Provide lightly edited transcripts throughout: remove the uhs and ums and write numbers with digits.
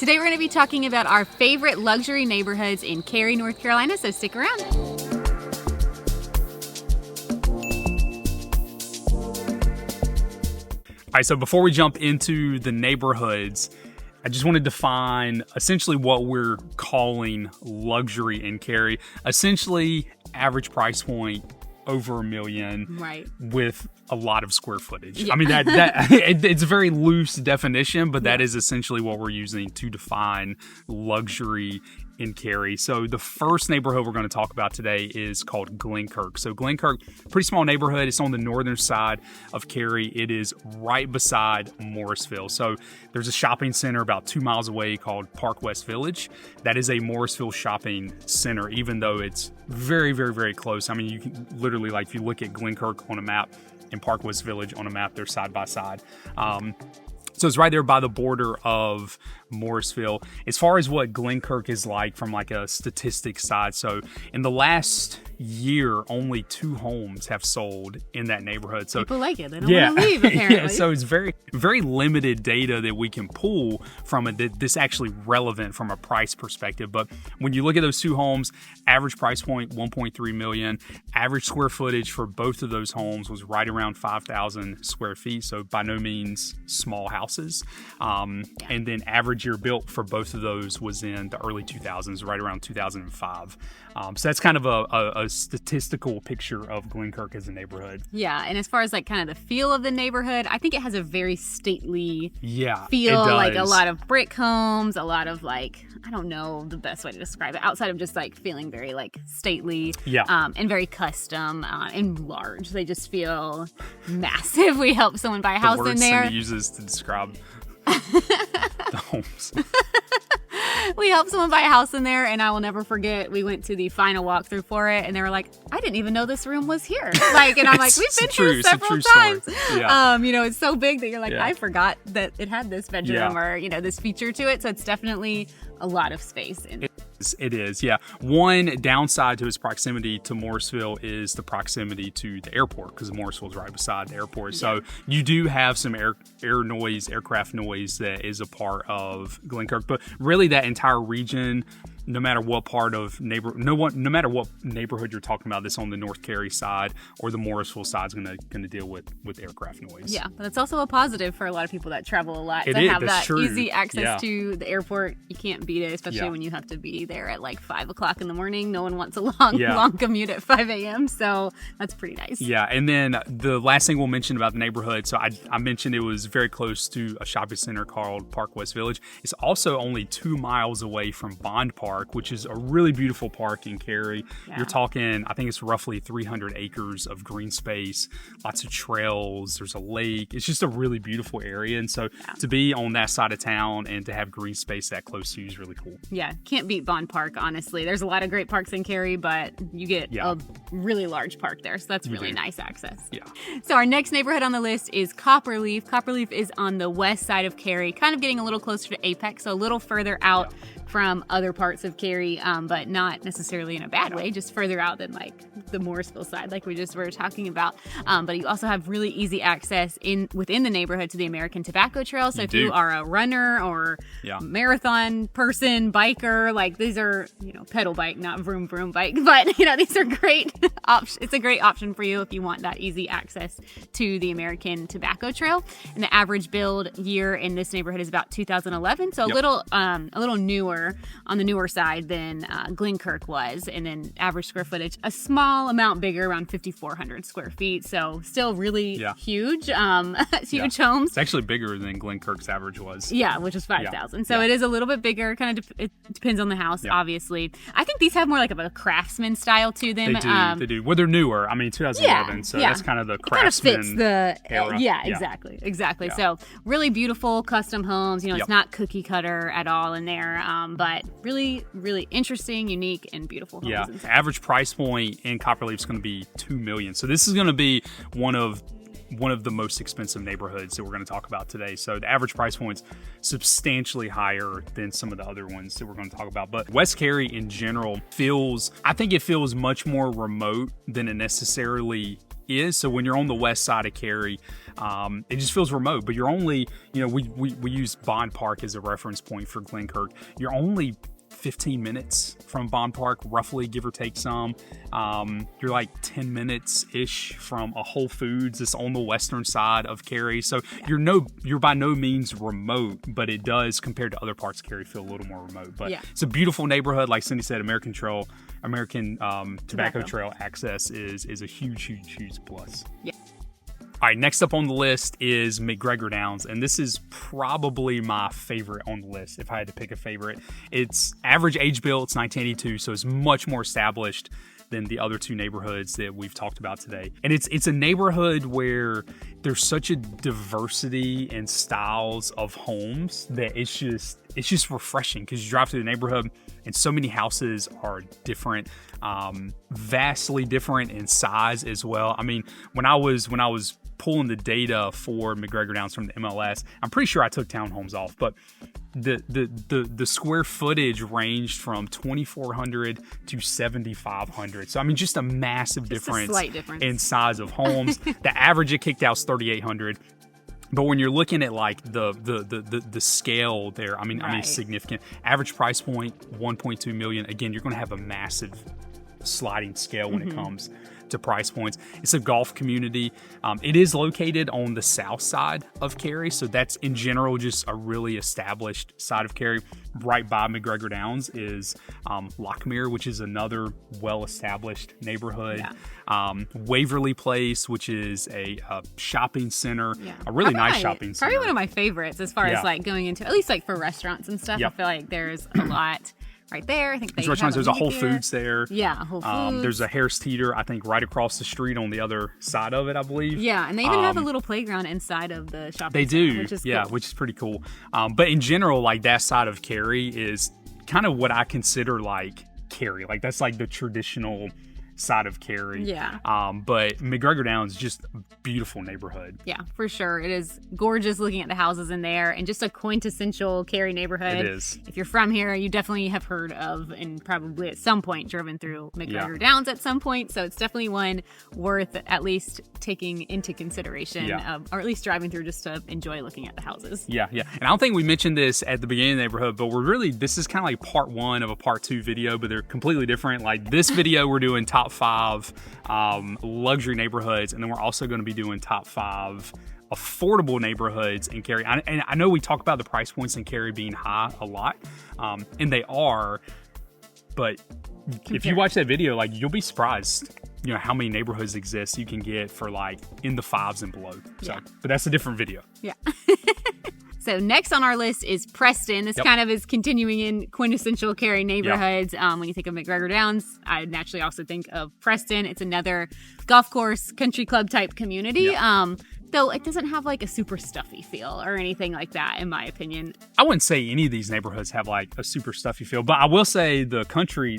Today we're going to be talking about our favorite luxury neighborhoods in Cary, North Carolina, so stick around. All right, so before we jump into the neighborhoods, I just want to define essentially what we're calling luxury in Cary. Essentially, average price point over $1 million, right, with a lot of square footage. Yeah. I mean, it's a very loose definition, but that is essentially what we're using to define luxury in Cary. So the first neighborhood we're going to talk about today is called Glenkirk. So Glenkirk, pretty small neighborhood. It's on the northern side of Cary. It is right beside Morrisville. So there's a shopping center about 2 miles away called Park West Village. That is a Morrisville shopping center, even though it's very, very, very close. I mean, you can literally, like, if you look at Glenkirk on a map and Park West Village on a map, they're side by side. So it's right there by the border of Morrisville. As far as what Glenkirk is like from like a statistics side, so in the last year, only 2 homes have sold in that neighborhood. So people like it. They don't want to leave, apparently. Yeah, so it's very, very limited data that we can pull from it that's actually relevant from a price perspective. But when you look at those 2 homes, average price point, $1.3 million. Average square footage for both of those homes was right around 5,000 square feet. So by no means small houses. And then average year built for both of those was in the early 2000s, right around 2005. So that's kind of a statistical picture of Glenkirk as a neighborhood. Yeah, and as far as like kind of the feel of the neighborhood, I think it has a very stately feel. It does. Like a lot of brick homes, a lot of like, I don't know the best way to describe it, outside of just like feeling very like stately and very custom and large. They just feel massive. We helped someone buy a house in there. Cindy uses to describe the homes. We helped someone buy a house in there, and I will never forget, we went to the final walkthrough for it, and they were like, I didn't even know this room was here. Like, and I'm like, we've been here several times. Yeah. It's so big that you're like, I forgot that it had this bedroom or, this feature to it. So it's definitely a lot of space. It is, yeah. One downside to its proximity to Morrisville is the proximity to the airport, because Morrisville is right beside the airport. So you do have some aircraft noise that is a part of Glenkirk. But really that entire region, no matter what part of no matter what neighborhood you're talking about, that's on the North Cary side or the Morrisville side, is gonna deal with aircraft noise. Yeah, but it's also a positive for a lot of people that travel a lot. That's that true. Easy access to the airport. You can't beat it, especially when you have to be there at like 5 o'clock in the morning. No one wants a long commute at 5 a.m. So that's pretty nice. Yeah, and then the last thing we'll mention about the neighborhood. So I mentioned it was very close to a shopping center called Park West Village. It's also only 2 miles away from Bond Park, which is a really beautiful park in Cary. Yeah. You're talking, I think it's roughly 300 acres of green space, lots of trails, there's a lake. It's just a really beautiful area. And so to be on that side of town and to have green space that close to you is really cool. Yeah, can't beat Bond Park, honestly. There's a lot of great parks in Cary, but you get a really large park there. So that's really nice access. Yeah. So our next neighborhood on the list is Copperleaf. Copperleaf is on the west side of Cary, kind of getting a little closer to Apex, so a little further out from other parts of Cary, but not necessarily in a bad way, just further out than like the Morrisville side, like we just were talking about. But you also have really easy access within the neighborhood to the American Tobacco Trail. So if you are a runner or marathon person, biker, like these are, pedal bike, not vroom vroom bike, but these are great options. It's a great option for you if you want that easy access to the American Tobacco Trail. And the average build year in this neighborhood is about 2011, so a little newer on the newer side than Glenkirk was, and then average square footage a small amount bigger, around 5,400 square feet. So still really huge, huge homes. It's actually bigger than Glenkirk's average was. Yeah, which is 5,000. So it is a little bit bigger. Kind of it depends on the house, obviously. I think these have more like of a craftsman style to them. They do. Well, they're newer. I mean, 2011. So that's kind of the craftsman. Kind of fits the era. Exactly. Yeah. So really beautiful custom homes. It's not cookie cutter at all in there. But really, really interesting, unique, and beautiful homes. Yeah, average price point in Copperleaf is going to be $2 million. So this is going to be one of the most expensive neighborhoods that we're going to talk about today. So the average price point's substantially higher than some of the other ones that we're going to talk about. But West Cary in general feels much more remote than it necessarily is. So when you're on the west side of Cary, it just feels remote. But you're only, we use Bond Park as a reference point for Glenkirk. You're only 15 minutes from Bond Park, roughly, give or take some. You're like 10 minutes-ish from a Whole Foods that's on the western side of Cary. So you're by no means remote, but it does, compared to other parts of Cary, feel a little more remote. But it's a beautiful neighborhood. Like Cindy said, American Tobacco Trail access is a huge plus. Yeah. All right, next up on the list is MacGregor Downs, and this is probably my favorite on the list if I had to pick a favorite. It's average age built, it's 1982, so it's much more established than the other two neighborhoods that we've talked about today. And it's a neighborhood where there's such a diversity in styles of homes that it's just refreshing, because you drive through the neighborhood and so many houses are different, vastly different in size as well. I mean, when I was pulling the data for MacGregor Downs from the MLS, I'm pretty sure I took townhomes off, but the square footage ranged from 2,400 to 7,500. So I mean, just a massive difference, a slight difference in size of homes. The average it kicked out is 3,800. But when you're looking at like the scale there, I mean, it's significant. Average price point, 1.2 million. Again, you're going to have a massive sliding scale when it comes to price points. It's a golf community. It is located on the south side of Cary, so that's in general just a really established side of Cary. Right by MacGregor Downs is Lockmere, which is another well-established neighborhood. Waverly Place, which is a shopping center, a really nice shopping center. Probably one of my favorites as far as like going into, at least like for restaurants and stuff. I feel like there's a lot right there. I think there's a Whole Foods there. Yeah, Whole Foods. There's a Harris Teeter, I think, right across the street on the other side of it, I believe. Yeah, and they even have a little playground inside of the shopping They do, center, which is cool. Which is pretty cool. But in general, like that side of Cary is kind of what I consider like Cary. Like that's like the traditional side of Cary. But MacGregor Downs is just a beautiful neighborhood. Yeah, for sure. It is gorgeous looking at the houses in there, and just a quintessential Cary neighborhood. It is. If you're from here, you definitely have heard of and probably at some point driven through MacGregor Downs at some point. So it's definitely one worth at least taking into consideration, or at least driving through just to enjoy looking at the houses. Yeah. And I don't think we mentioned this at the beginning of the neighborhood, but this is kind of like part one of a part two video, but they're completely different. Like this video, we're doing top 5 luxury neighborhoods, and then we're also going to be doing top 5 affordable neighborhoods in Cary. And I know we talk about the price points in Cary being high a lot, and they are, but if you watch that video, like you'll be surprised, how many neighborhoods exist you can get for like in the 5s and below. So, but that's a different video. Yeah. So next on our list is Preston. This kind of is continuing in quintessential Cary neighborhoods. When you think of MacGregor Downs, I naturally also think of Preston. It's another golf course, country club type community. Though it doesn't have like a super stuffy feel or anything like that, in my opinion. I wouldn't say any of these neighborhoods have like a super stuffy feel, but I will say the country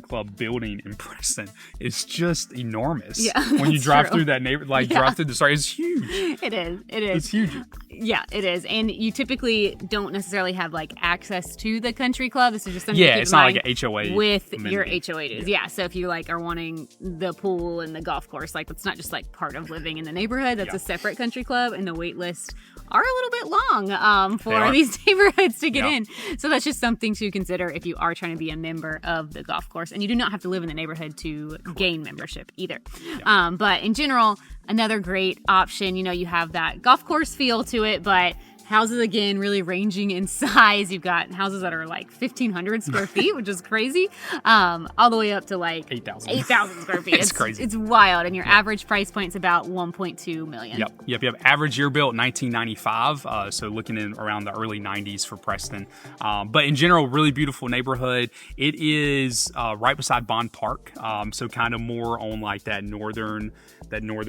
club building in Preston is just enormous. Yeah, when you drive through that neighborhood, drive through the street, it's huge. It is. It's huge. Yeah, it is. And you typically don't necessarily have like access to the country club. This is just something to keep it's in not mind like an HOA with amenity. your HOA dues. Yeah, so if you like are wanting the pool and the golf course, like that's not just like part of living in the neighborhood. That's a separate country club, and the wait lists are a little bit long for these neighborhoods to get in. So that's just something to consider if you are trying to be a member of the golf course. And you do not have to live in the neighborhood to gain membership either. But in general, another great option. You have that golf course feel to it, but houses, again, really ranging in size. You've got houses that are like 1,500 square feet, which is crazy, all the way up to like 8,000 square feet. It's crazy. It's wild. And your average price point is about $1.2 million. Yep. Average year built 1995. So looking in around the early 90s for Preston. But in general, really beautiful neighborhood. It is right beside Bond Park. So kind of more on like that northern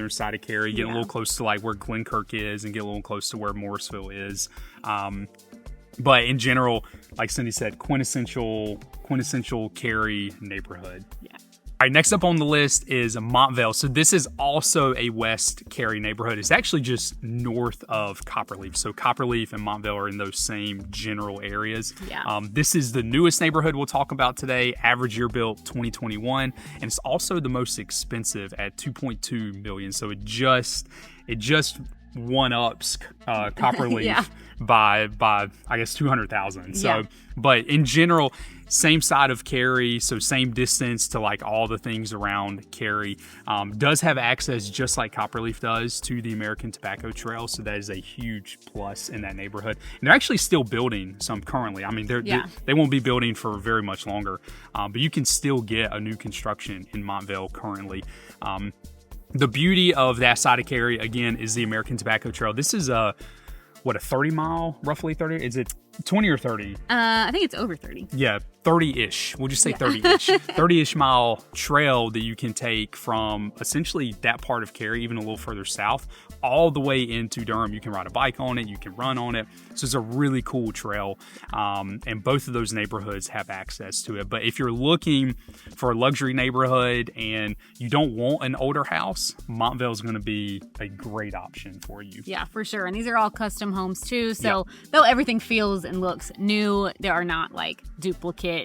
side of Cary, getting a little close to like where Glenkirk is, and get a little close to where Morrisville is. But in general, like Cindy said, quintessential Cary neighborhood. All right, next up on the list is Montvale. So this is also a West Cary neighborhood. It's actually just north of Copperleaf. So Copperleaf and Montvale are in those same general areas. Yeah. This is the newest neighborhood we'll talk about today. Average year built 2021, and it's also the most expensive at $2.2 million. So it just one-ups Copperleaf by I guess 200,000. So, but in general, same side of Cary, so same distance to like all the things around Cary. Does have access, just like Copperleaf does, to the American Tobacco Trail, so that is a huge plus in that neighborhood. And they're actually still building some currently. I mean, they won't be building for very much longer, but you can still get a new construction in Montvale currently. The beauty of that side of Cary, again, is the American Tobacco Trail. This is a 30 mile, roughly 30? Is it 20 or 30? I think it's over 30. Yeah, 30-ish. We'll just say 30-ish. 30-ish mile trail that you can take from essentially that part of Cary, even a little further south, all the way into Durham. You can ride a bike on it. You can run on it. So it's a really cool trail. And both of those neighborhoods have access to it. But if you're looking for a luxury neighborhood and you don't want an older house, Montvale is going to be a great option for you. Yeah, for sure. And these are all custom homes too. So though everything feels and looks new, there are not like duplicate,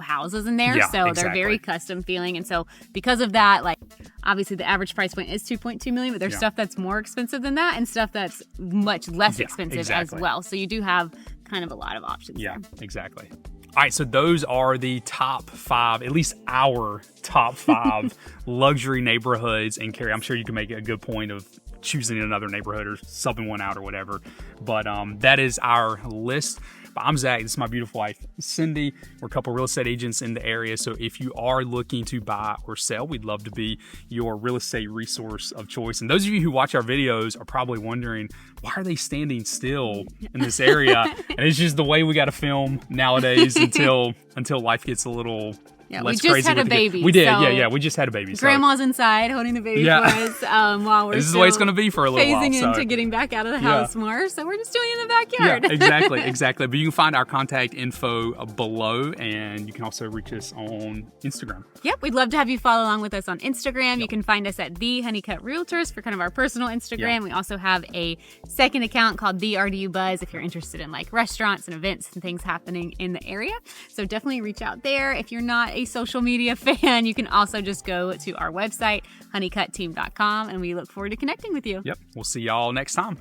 houses in there. So they're very custom feeling. And so because of that, like obviously the average price point is $2.2 million, but there's stuff that's more expensive than that and stuff that's much less expensive as well. So you do have kind of a lot of options. Yeah, exactly. All right, so those are the top 5, at least our top 5 luxury neighborhoods in Cary. I'm sure you can make a good point of choosing another neighborhood or subbing one out or whatever. But that is our list. But I'm Zach. This is my beautiful wife, Cindy. We're a couple real estate agents in the area. So if you are looking to buy or sell, we'd love to be your real estate resource of choice. And those of you who watch our videos are probably wondering, why are they standing still in this area? And it's just the way we got to film nowadays until life gets a little... Yeah, we just had a baby. We did, so we just had a baby. Grandma's inside holding the baby for us while we're this is the way it's going to be for a little while. Phasing into getting back out of the house more, so we're just doing it in the backyard. Yeah, exactly. But you can find our contact info below, and you can also reach us on Instagram. Yep, we'd love to have you follow along with us on Instagram. You can find us at The Honeycut Realtors for kind of our personal Instagram. We also have a second account called The RDU Buzz if you're interested in like restaurants and events and things happening in the area. So definitely reach out there. If you're not a social media fan, you can also just go to our website, honeycutteam.com, and we look forward to connecting with you. Yep. We'll see y'all next time.